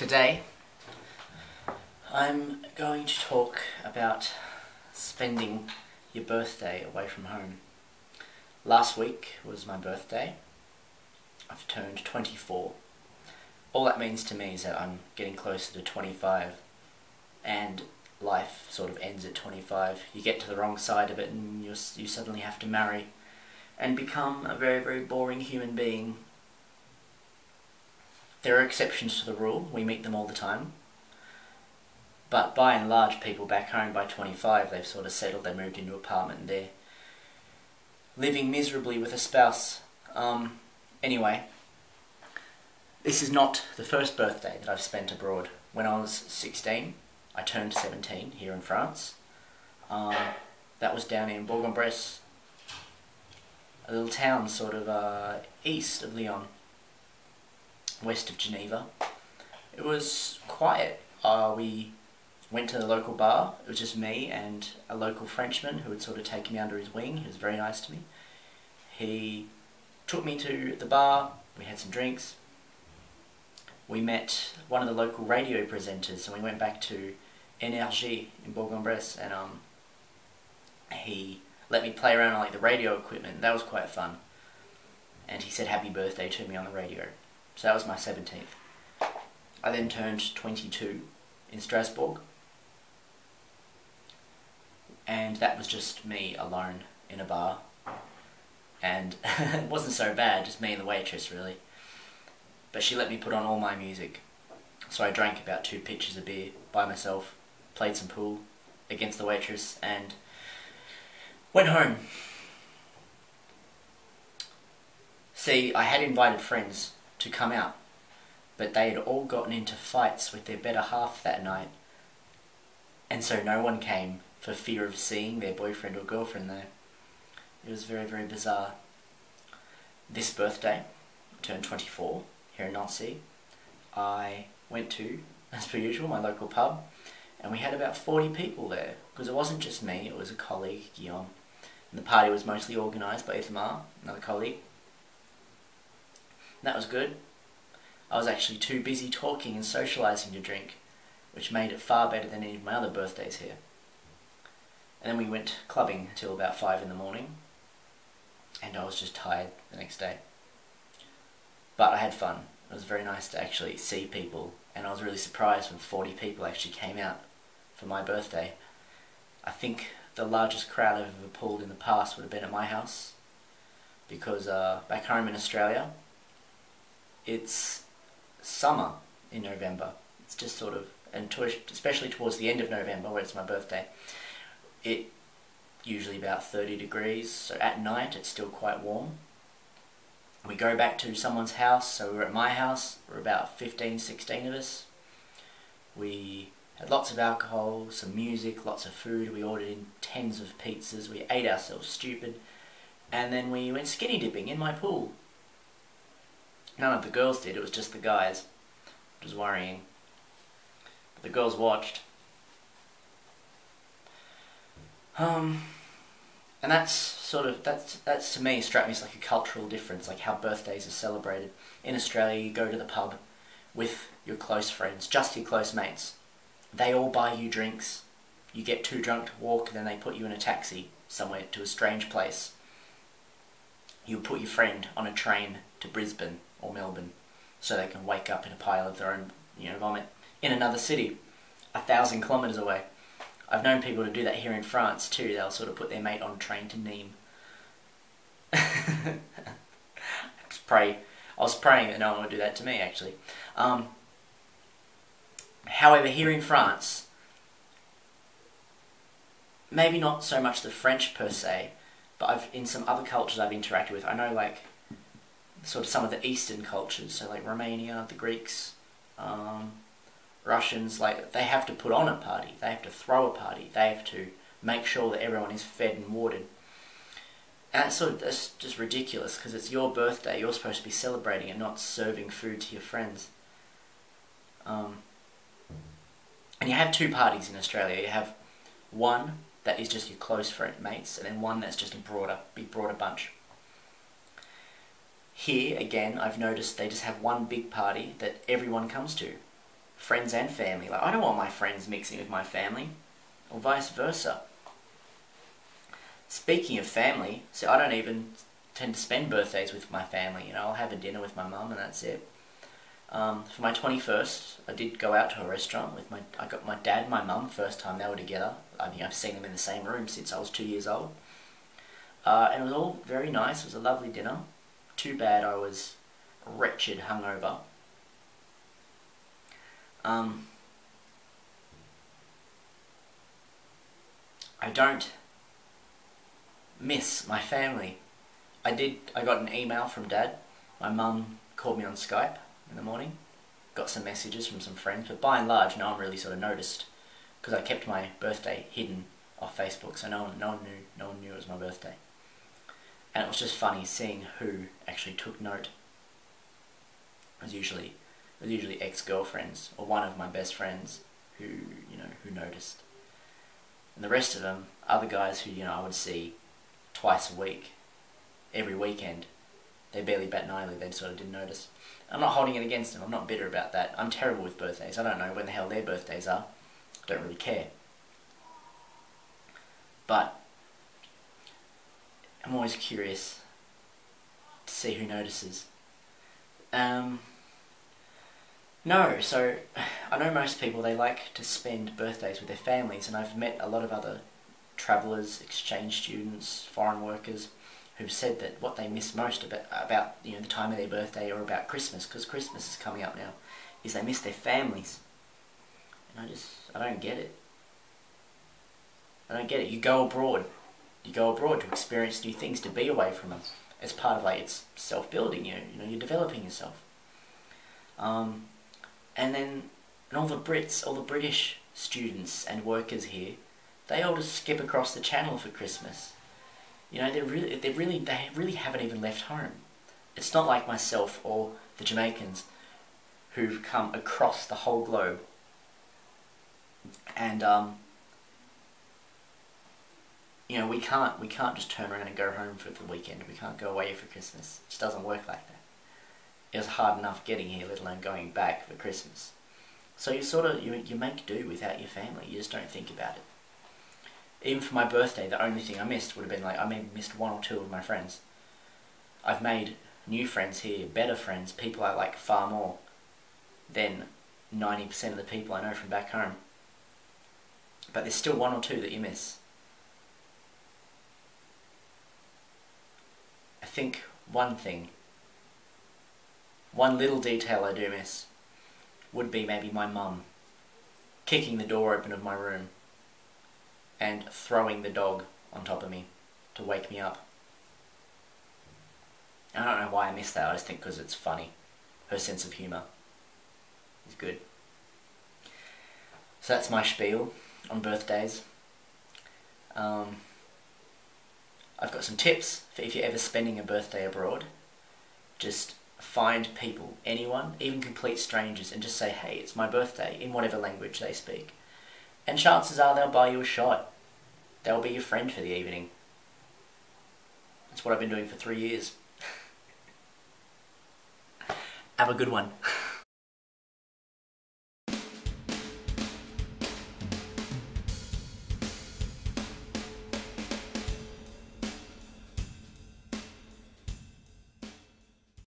Today, I'm going to talk about spending your birthday away from home. Last week was my birthday. I've turned 24. All that means to me is that I'm getting closer to 25, and life sort of ends at 25. You get to the wrong side of it and you suddenly have to marry and become a very, very boring human being. There are exceptions to the rule, we meet them all the time. But by and large, people back home by 25, they've sort of settled, they moved into an apartment and they're living miserably with a spouse. Anyway, this is not the first birthday that I've spent abroad. When I was 16, I turned 17 here in France. That was down in Bourg-en-Bresse, a little town sort of east of Lyon, west of Geneva. It was quiet. We went to the local bar. It was just me and a local Frenchman who had sort of taken me under his wing. He was very nice to me. He took me to the bar. We had some drinks. We met one of the local radio presenters, and we went back to Énergie in Bourg-en-Bresse, and he let me play around on like the radio equipment. That was quite fun. And he said happy birthday to me on the radio. So that was my 17th. I then turned 22 in Strasbourg, and that was just me alone in a bar, and it wasn't so bad, just me and the waitress really, but she let me put on all my music. So I drank about 2 pitchers of beer by myself, played some pool against the waitress, and went home. See, I had invited friends to come out, but they had all gotten into fights with their better half that night, and so no one came for fear of seeing their boyfriend or girlfriend there. It was very, very bizarre. This birthday, I turned 24 here in Nancy. I went to, as per usual, my local pub, and we had about 40 people there, because it wasn't just me, it was a colleague, Guillaume, and the party was mostly organised by Ithamar, another colleague. That was good. I was actually too busy talking and socialising to drink, which made it far better than any of my other birthdays here. And then we went clubbing until about 5 in the morning, and I was just tired the next day. But I had fun. It was very nice to actually see people, and I was really surprised when 40 people actually came out for my birthday. I think the largest crowd I've ever pulled in the past would have been at my house, because back home in Australia, it's summer in November. It's just sort of, and especially towards the end of November, where it's my birthday, it usually about 30 degrees, so at night it's still quite warm. We go back to someone's house, so we were at my house, we're about 15, 16 of us. We had lots of alcohol, some music, lots of food, we ordered in tens of pizzas, we ate ourselves stupid, and then we went skinny dipping in my pool. None of the girls did, it was just the guys, which was worrying. But the girls watched. And that's to me struck me as like a cultural difference, like how birthdays are celebrated. In Australia, you go to the pub with your close friends, just your close mates. They all buy you drinks. You get too drunk to walk, and then they put you in a taxi somewhere to a strange place. You put your friend on a train to Brisbane or Melbourne, so they can wake up in a pile of their own, vomit in another city, 1,000 kilometres away. I've known people to do that here in France too. They'll sort of put their mate on a train to Nîmes. I was praying that no one would do that to me, actually. However, here in France, maybe not so much the French per se, but in some other cultures I've interacted with, I know like sort of some of the Eastern cultures, so like Romania, the Greeks, Russians, like they have to put on a party, they have to throw a party, they have to make sure that everyone is fed and watered. And that's just ridiculous, because it's your birthday, you're supposed to be celebrating and not serving food to your friends. And you have 2 parties in Australia. You have one that is just your close friend mates, and then one that's just a big broader bunch. Here, again, I've noticed they just have one big party that everyone comes to. friends and family. Like, I don't want my friends mixing with my family, or vice versa. Speaking of family, so I don't even tend to spend birthdays with my family. You know, I'll have a dinner with my mum and that's it. For my 21st, I did go out to a restaurant with I got my dad and my mum, first time they were together. I mean, I've seen them in the same room since I was 2 years old. And it was all very nice. It was a lovely dinner. Too bad I was wretched hungover. I don't miss my family. I got an email from Dad. My mum called me on Skype in the morning. Got some messages from some friends, but by and large no one really sort of noticed, because I kept my birthday hidden off Facebook, so no one knew it was my birthday. And it was just funny seeing who actually took note. It was usually ex-girlfriends or one of my best friends who noticed. And the rest of them, other guys who I would see twice a week, every weekend, they barely bat an eyelid. They sort of didn't notice. I'm not holding it against them. I'm not bitter about that. I'm terrible with birthdays. I don't know when the hell their birthdays are. I don't really care. But I'm always curious to see who notices. No, so I know most people, they like to spend birthdays with their families, and I've met a lot of other travellers, exchange students, foreign workers, who've said that what they miss most about the time of their birthday, or about Christmas, because Christmas is coming up now, is they miss their families. And I don't get it. I don't get it. You go abroad. You go abroad to experience new things, to be away from them. It's part of it's self-building. You're developing yourself. And all the Brits, all the British students and workers here, they all just skip across the channel for Christmas. They really haven't even left home. It's not like myself or the Jamaicans who've come across the whole globe. And we can't just turn around and go home for the weekend. We can't go away for Christmas. It just doesn't work like that. It was hard enough getting here, let alone going back for Christmas. So you make do without your family. You just don't think about it. Even for my birthday, the only thing I missed would have been I maybe missed one or two of my friends. I've made new friends here, better friends, people I like far more than 90% of the people I know from back home. But there's still one or two that you miss. I think one little detail I do miss would be maybe my mum kicking the door open of my room and throwing the dog on top of me to wake me up. I don't know why I miss that. I just think because it's funny. Her sense of humour is good. So that's my spiel on birthdays. I've got some tips for if you're ever spending a birthday abroad. Just find people, anyone, even complete strangers, and just say, hey, it's my birthday, in whatever language they speak. And chances are they'll buy you a shot. They'll be your friend for the evening. That's what I've been doing for 3 years. Have a good one.